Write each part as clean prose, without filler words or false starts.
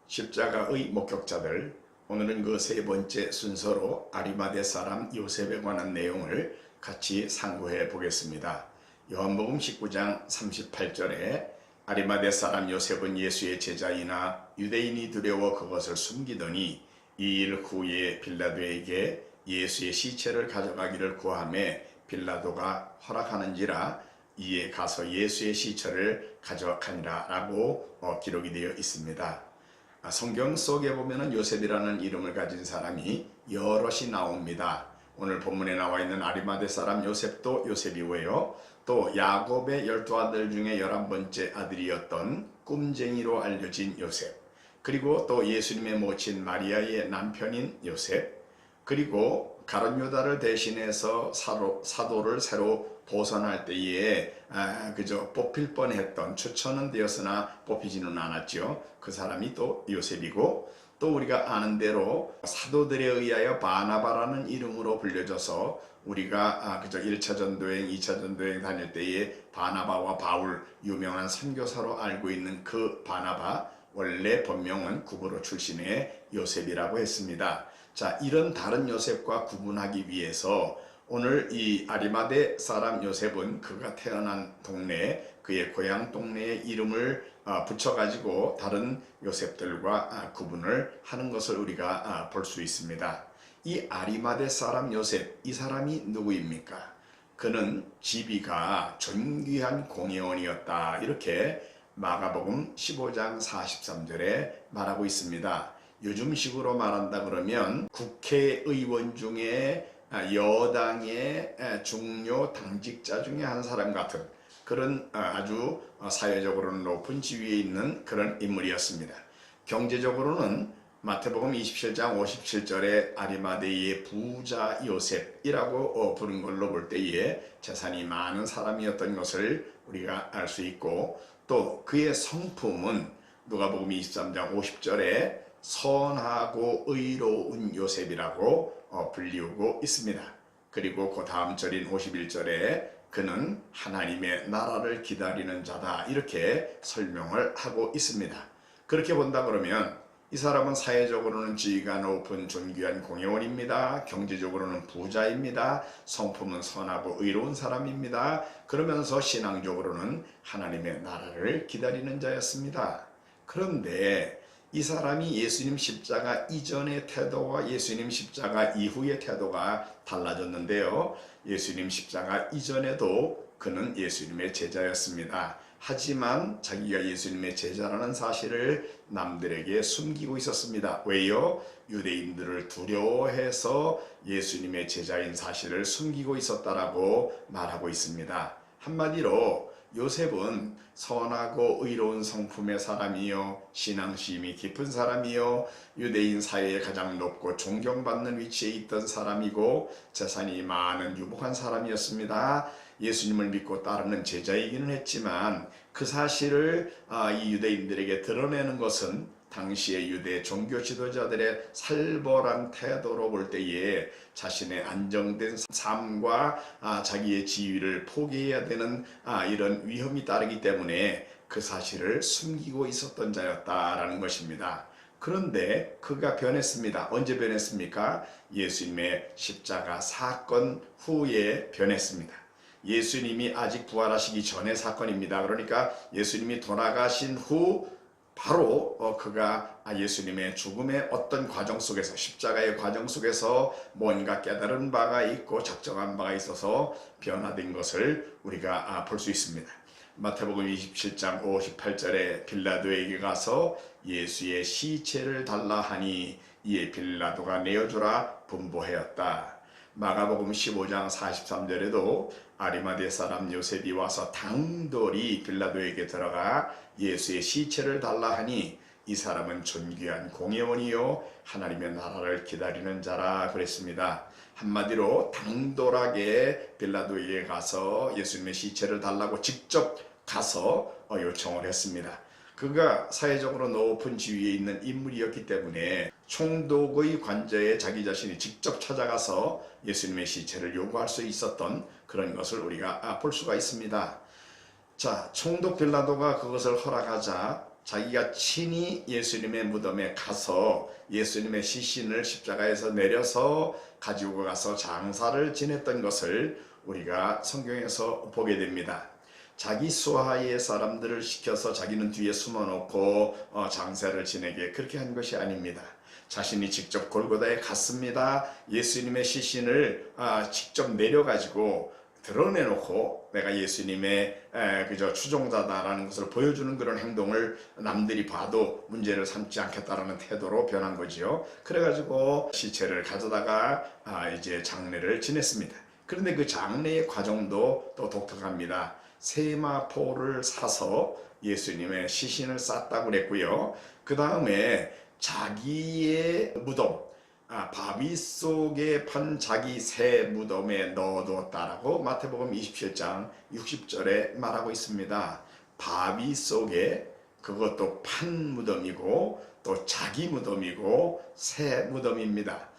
십자가의 목격자들, 오늘은 그 세 번째 순서로 아리마대 사람 요셉에 관한 내용을 같이 상고해 보겠습니다. 요한복음 19장 38절에 아리마대 사람 요셉은 예수의 제자이나 유대인이 두려워 그것을 숨기더니 2일 후에 빌라도에게 예수의 시체를 가져가기를 구하매 빌라도가 허락하는지라 이에 가서 예수의 시체를 가져가니라 라고 기록이 되어 있습니다. 성경 속에 보면은 요셉이라는 이름을 가진 사람이 여럿이 나옵니다. 오늘 본문에 나와 있는 아리마대 사람 요셉도 요셉이고요. 또 야곱의 12아들 중에 11번째 아들이었던 꿈쟁이로 알려진 요셉, 그리고 또 예수님의 모친 마리아의 남편인 요셉, 그리고 가룟 유다를 대신해서 사도를 새로 보선할 때에 그저 뽑힐 뻔했던, 추천은 되었으나 뽑히지는 않았죠. 그 사람이 또 요셉이고, 또 우리가 아는 대로 사도들에 의하여 바나바라는 이름으로 불려져서 우리가 그저 1차 전도행, 2차 전도행 다닐 때에 바나바와 바울, 유명한 선교사로 알고 있는 그 바나바, 원래 본명은 구브로 출신의 요셉이라고 했습니다. 자, 이런 다른 요셉과 구분하기 위해서 오늘 이 아리마대 사람 요셉은 그가 태어난 동네, 그의 고향 동네의 이름을 붙여가지고 다른 요셉들과 구분을 하는 것을 우리가 볼 수 있습니다. 이 아리마대 사람 요셉, 이 사람이 누구입니까? 그는 지비가 존귀한 공회원이었다, 이렇게 마가복음 15장 43절에 말하고 있습니다. 요즘식으로 말한다 그러면 국회의원 중에 여당의 중요 당직자 중에 한 사람 같은 그런 아주 사회적으로는 높은 지위에 있는 그런 인물이었습니다. 경제적으로는 마태복음 27장 57절에 아리마대의 부자 요셉이라고 부른 걸로 볼 때에 재산이 많은 사람이었던 것을 우리가 알 수 있고, 또 그의 성품은 누가복음 23장 50절에 선하고 의로운 요셉이라고 불리우고 있습니다. 그리고 그 다음 절인 51절에 그는 하나님의 나라를 기다리는 자다, 이렇게 설명을 하고 있습니다. 그렇게 본다 그러면 이 사람은 사회적으로는 지위가 높은 존귀한 공회원입니다. 경제적으로는 부자입니다. 성품은 선하고 의로운 사람입니다. 그러면서 신앙적으로는 하나님의 나라를 기다리는 자였습니다. 그런데 이 사람이 예수님 십자가 이전의 태도와 예수님 십자가 이후의 태도가 달라졌는데요. 예수님 십자가 이전에도 그는 예수님의 제자였습니다. 하지만 자기가 예수님의 제자라는 사실을 남들에게 숨기고 있었습니다. 왜요? 유대인들을 두려워해서 예수님의 제자인 사실을 숨기고 있었다라고 말하고 있습니다. 한마디로 요셉은 선하고 의로운 성품의 사람이요, 신앙심이 깊은 사람이요, 유대인 사회에 가장 높고 존경받는 위치에 있던 사람이고 재산이 많은 유복한 사람이었습니다. 예수님을 믿고 따르는 제자이기는 했지만 그 사실을 이 유대인들에게 드러내는 것은 당시의 유대 종교 지도자들의 살벌한 태도로 볼 때에 자신의 안정된 삶과 자기의 지위를 포기해야 되는 이런 위험이 따르기 때문에 그 사실을 숨기고 있었던 자였다라는 것입니다. 그런데 그가 변했습니다. 언제 변했습니까? 예수님의 십자가 사건 후에 변했습니다. 예수님이 아직 부활하시기 전의 사건입니다. 그러니까 예수님이 돌아가신 후 바로 그가 예수님의 죽음의 어떤 과정 속에서, 십자가의 과정 속에서 뭔가 깨달은 바가 있고 작정한 바가 있어서 변화된 것을 우리가 볼 수 있습니다. 마태복음 27장 58절에 빌라도에게 가서 예수의 시체를 달라 하니 이에 빌라도가 내어주라 분부하였다. 마가복음 15장 43절에도 아리마대 사람 요셉이 와서 당돌이 빌라도에게 들어가 예수의 시체를 달라 하니 이 사람은 존귀한 공회원이요 하나님의 나라를 기다리는 자라 그랬습니다. 한마디로 당돌하게 빌라도에게 가서 예수님의 시체를 달라고 직접 가서 요청을 했습니다. 그가 사회적으로 높은 지위에 있는 인물이었기 때문에 총독의 관저에 자기 자신이 직접 찾아가서 예수님의 시체를 요구할 수 있었던 그런 것을 우리가 볼 수가 있습니다. 자, 총독 빌라도가 그것을 허락하자 자기가 친히 예수님의 무덤에 가서 예수님의 시신을 십자가에서 내려서 가지고 가서 장사를 지냈던 것을 우리가 성경에서 보게 됩니다. 자기 수하의 사람들을 시켜서 자기는 뒤에 숨어놓고 장사를 지내게 그렇게 한 것이 아닙니다. 자신이 직접 골고다에 갔습니다. 예수님의 시신을 직접 내려가지고 드러내놓고 내가 예수님의 그저 추종자다라는 것을 보여주는 그런 행동을 남들이 봐도 문제를 삼지 않겠다라는 태도로 변한 거지요. 그래가지고 시체를 가져다가 이제 장례를 지냈습니다. 그런데 그 장례의 과정도 또 독특합니다. 세마포를 사서 예수님의 시신을 쌌다고 그랬고요. 그 다음에 자기의 무덤, 바위 속에 판 자기 새 무덤에 넣어두었다라고 마태복음 27장 60절에 말하고 있습니다. 바위 속에, 그것도 판 무덤이고 또 자기 무덤이고 새 무덤입니다.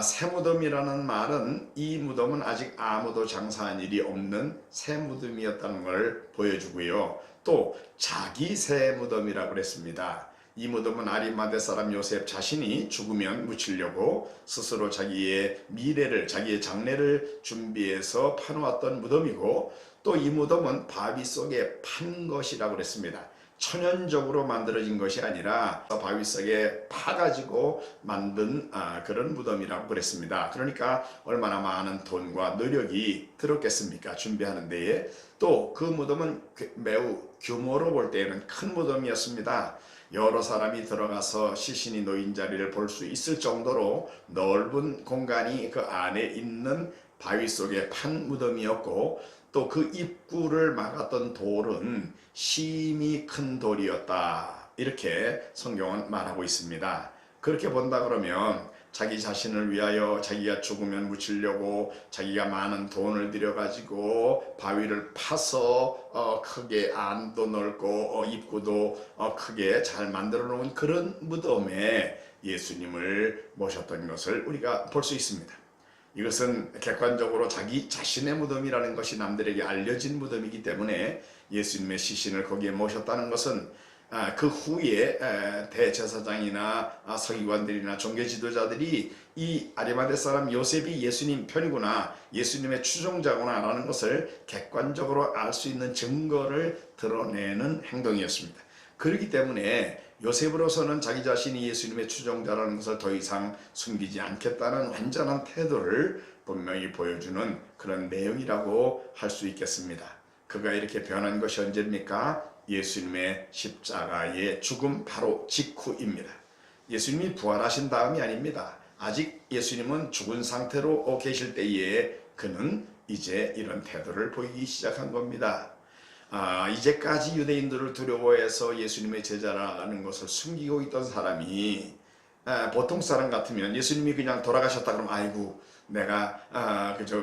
새 무덤이라는 말은 이 무덤은 아직 아무도 장사한 일이 없는 새 무덤이었다는 걸 보여주고요. 또 자기 새 무덤이라고 그랬습니다. 이 무덤은 아리마대 사람 요셉 자신이 죽으면 묻히려고 스스로 자기의 미래를, 자기의 장래를 준비해서 파놓았던 무덤이고, 또 이 무덤은 바위 속에 판 것이라고 그랬습니다. 천연적으로 만들어진 것이 아니라 바위 속에 파가지고 만든 그런 무덤이라고 그랬습니다. 그러니까 얼마나 많은 돈과 노력이 들었겠습니까? 준비하는 데에. 또 그 무덤은 매우 규모로 볼 때에는 큰 무덤이었습니다. 여러 사람이 들어가서 시신이 놓인 자리를 볼 수 있을 정도로 넓은 공간이 그 안에 있는 바위 속에 판 무덤이었고, 또 그 입구를 막았던 돌은 심히 큰 돌이었다, 이렇게 성경은 말하고 있습니다. 그렇게 본다 그러면 자기 자신을 위하여 자기가 죽으면 묻히려고 자기가 많은 돈을 들여가지고 바위를 파서 크게 안도 넓고 입구도 크게 잘 만들어 놓은 그런 무덤에 예수님을 모셨던 것을 우리가 볼 수 있습니다. 이것은 객관적으로 자기 자신의 무덤이라는 것이 남들에게 알려진 무덤이기 때문에 예수님의 시신을 거기에 모셨다는 것은 그 후에 대제사장이나 서기관들이나 종교 지도자들이 이 아리마대 사람 요셉이 예수님 편이구나, 예수님의 추종자구나 라는 것을 객관적으로 알 수 있는 증거를 드러내는 행동이었습니다. 그렇기 때문에 요셉으로서는 자기 자신이 예수님의 추종자라는 것을 더 이상 숨기지 않겠다는 완전한 태도를 분명히 보여주는 그런 내용이라고 할 수 있겠습니다. 그가 이렇게 변한 것이 언제입니까? 예수님의 십자가의 죽음 바로 직후입니다. 예수님이 부활하신 다음이 아닙니다. 아직 예수님은 죽은 상태로 계실 때에 그는 이제 이런 태도를 보이기 시작한 겁니다. 이제까지 유대인들을 두려워해서 예수님의 제자라는 것을 숨기고 있던 사람이 보통 사람 같으면 예수님이 그냥 돌아가셨다 그러면 아이고 내가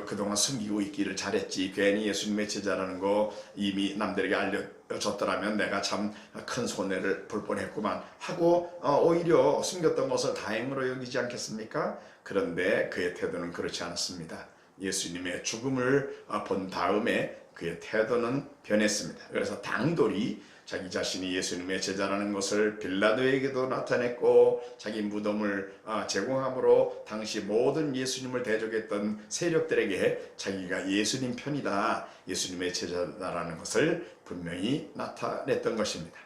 그동안 숨기고 있기를 잘했지, 괜히 예수님의 제자라는 거 이미 남들에게 알려줬더라면 내가 참 큰 손해를 볼 뻔했구만 하고 오히려 숨겼던 것을 다행으로 여기지 않겠습니까? 그런데 그의 태도는 그렇지 않았습니다. 예수님의 죽음을 본 다음에 그의 태도는 변했습니다. 그래서 당돌이 자기 자신이 예수님의 제자라는 것을 빌라도에게도 나타냈고, 자기 무덤을 제공함으로 당시 모든 예수님을 대적했던 세력들에게 자기가 예수님 편이다, 예수님의 제자다라는 것을 분명히 나타냈던 것입니다.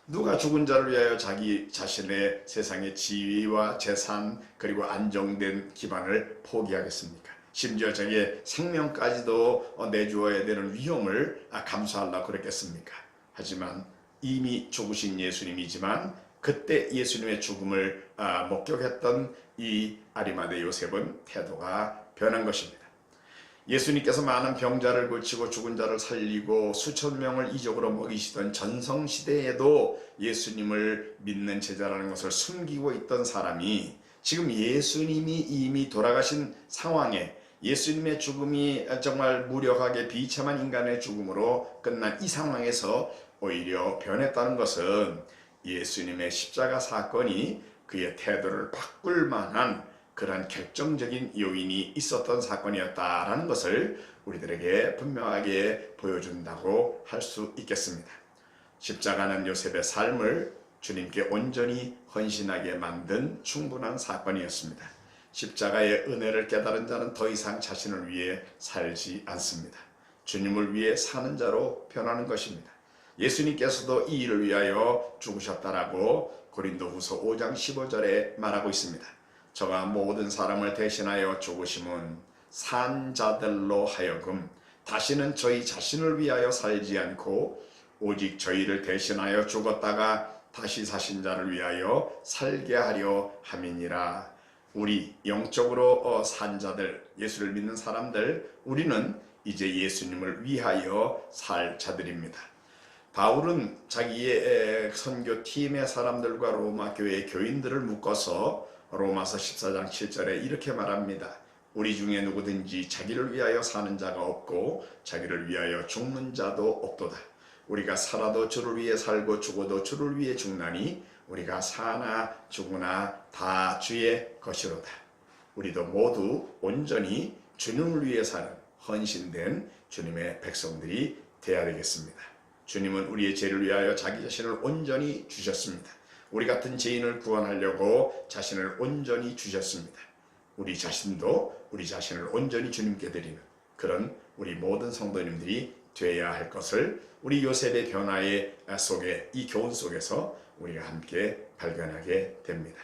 누가 죽은 자를 위하여 자기 자신의 세상의 지위와 재산 그리고 안정된 기반을 포기하겠습니까? 심지어 자기의 생명까지도 내주어야 되는 위험을 감수하려고 그랬겠습니까? 하지만 이미 죽으신 예수님이지만 그때 예수님의 죽음을 목격했던 이 아리마대 요셉은 태도가 변한 것입니다. 예수님께서 많은 병자를 고치고 죽은 자를 살리고 수천 명을 이적으로 먹이시던 전성시대에도 예수님을 믿는 제자라는 것을 숨기고 있던 사람이 지금 예수님이 이미 돌아가신 상황에 예수님의 죽음이 정말 무력하게 비참한 인간의 죽음으로 끝난 이 상황에서 오히려 변했다는 것은 예수님의 십자가 사건이 그의 태도를 바꿀 만한 그러한 결정적인 요인이 있었던 사건이었다라는 것을 우리들에게 분명하게 보여준다고 할 수 있겠습니다. 십자가는 요셉의 삶을 주님께 온전히 헌신하게 만든 충분한 사건이었습니다. 십자가의 은혜를 깨달은 자는 더 이상 자신을 위해 살지 않습니다. 주님을 위해 사는 자로 변하는 것입니다. 예수님께서도 이 일을 위하여 죽으셨다라고 고린도후서 5장 15절에 말하고 있습니다. 저가 모든 사람을 대신하여 죽으심은 산 자들로 하여금 다시는 저희 자신을 위하여 살지 않고 오직 저희를 대신하여 죽었다가 다시 사신 자를 위하여 살게 하려 함이니라. 우리 영적으로 산 자들, 예수를 믿는 사람들, 우리는 이제 예수님을 위하여 살 자들입니다. 바울은 자기의 선교팀의 사람들과 로마 교회의 교인들을 묶어서 로마서 14장 7절에 이렇게 말합니다. 우리 중에 누구든지 자기를 위하여 사는 자가 없고 자기를 위하여 죽는 자도 없도다. 우리가 살아도 주를 위해 살고 죽어도 주를 위해 죽나니 우리가 사나 죽으나 다 주의 것이로다. 우리도 모두 온전히 주님을 위해 사는 헌신된 주님의 백성들이 되어야 되겠습니다. 주님은 우리의 죄를 위하여 자기 자신을 온전히 주셨습니다. 우리 같은 죄인을 구원하려고 자신을 온전히 주셨습니다. 우리 자신도 우리 자신을 온전히 주님께 드리는 그런 우리 모든 성도님들이 되어야 할 것을 우리 요셉의 변화의 속에 이 교훈 속에서 우리가 함께 발견하게 됩니다.